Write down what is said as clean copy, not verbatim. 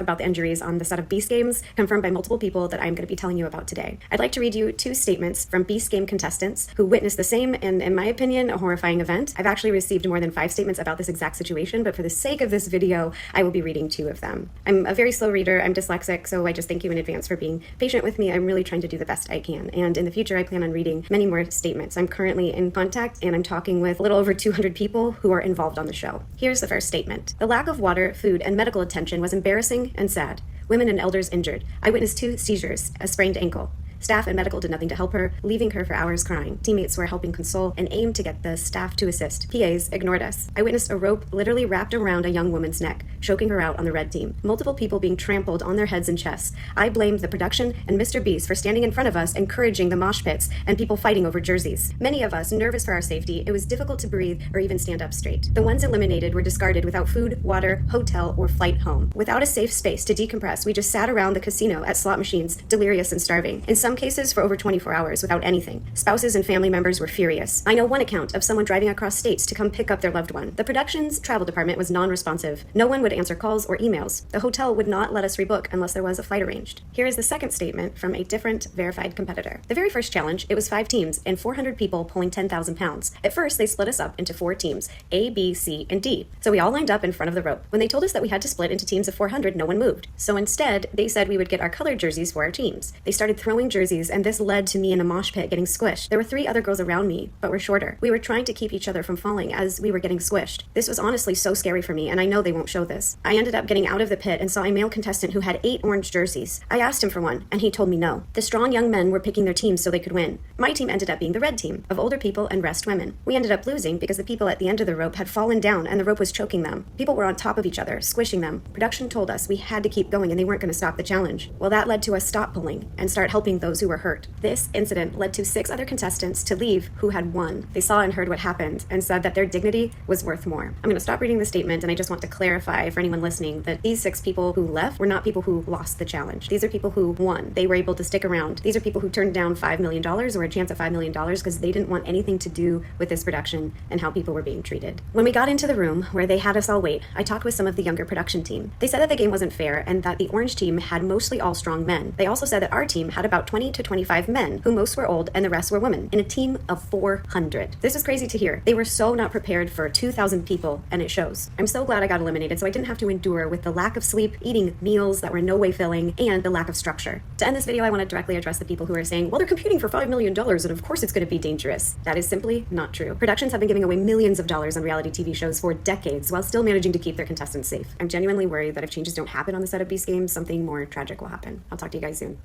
about the injuries on the set of Beast Games, confirmed by multiple people that I'm going to be telling you about today. I'd like to read you 2 statements from Beast Game contestants who witnessed the same and, in my opinion, a horrifying event. I've actually received more than 5 statements about this exact situation, but for the sake of this video, I will be reading 2 of them. I'm a very slow reader, I'm dyslexic, so I just thank you in advance for being patient with me. I'm really trying to do the best I can, and in the future I plan on reading many more statements. I'm currently in contact and I'm talking with a little over 200 people who are involved on the show. Here's the first statement. The lack of water, food, and medical attention was embarrassing and sad. Women and elders injured. I witnessed 2 seizures, a sprained ankle. Staff and medical did nothing to help her, leaving her for hours crying. Teammates were helping console and aimed to get the staff to assist. PAs ignored us. I witnessed a rope literally wrapped around a young woman's neck, choking her out on the red team. Multiple people being trampled on their heads and chests. I blamed the production and Mr. Beast for standing in front of us, encouraging the mosh pits and people fighting over jerseys. Many of us, nervous for our safety, it was difficult to breathe or even stand up straight. The ones eliminated were discarded without food, water, hotel, or flight home. Without a safe space to decompress, we just sat around the casino at slot machines, delirious and starving. In some cases, for over 24 hours without anything. Spouses and family members were furious. I know one account of someone driving across states to come pick up their loved one. The production's travel department was non-responsive. No one would answer calls or emails. The hotel would not let us rebook unless there was a flight arranged. Here is the second statement from a different verified competitor. The very first challenge, it was 5 teams and 400 people pulling 10,000 pounds. At first, they split us up into 4 teams, A, B, C, and D. So we all lined up in front of the rope. When they told us that we had to split into teams of 400, no one moved. So instead, they said we would get our colored jerseys for our teams. They started throwing jerseys, and this led to me in a mosh pit getting squished. There were 3 other girls around me, but were shorter. We were trying to keep each other from falling as we were getting squished. This was honestly so scary for me, and I know they won't show this. I ended up getting out of the pit and saw a male contestant who had 8 orange jerseys. I asked him for one, and he told me no. The strong young men were picking their teams so they could win. My team ended up being the red team, of older people and rest women. We ended up losing because the people at the end of the rope had fallen down and the rope was choking them. People were on top of each other, squishing them. Production told us we had to keep going and they weren't going to stop the challenge. Well, that led to us stop pulling and start helping those who were hurt. This incident led to 6 other contestants to leave who had won. They saw and heard what happened and said that their dignity was worth more. I'm going to stop reading the statement, and I just want to clarify for anyone listening that these 6 people who left were not people who lost the challenge. These are people who won. They were able to stick around. These are people who turned down $5 million or a chance at $5 million because they didn't want anything to do with this production and how people were being treated. When we got into the room where they had us all wait, I talked with some of the younger production team. They said that the game wasn't fair and that the orange team had mostly all strong men. They also said that our team had about 20 to 25 men, who most were old and the rest were women, in a team of 400. This is crazy to hear. They were so not prepared for 2,000 people, and it shows. I'm so glad I got eliminated so I didn't have to endure with the lack of sleep, eating meals that were in no way filling, and the lack of structure. To end this video, I want to directly address the people who are saying, well, they're competing for $5 million and of course it's going to be dangerous. That is simply not true. Productions have been giving away millions of dollars on reality TV shows for decades while still managing to keep their contestants safe. I'm genuinely worried that if changes don't happen on the set of Beast Games, something more tragic will happen. I'll talk to you guys soon.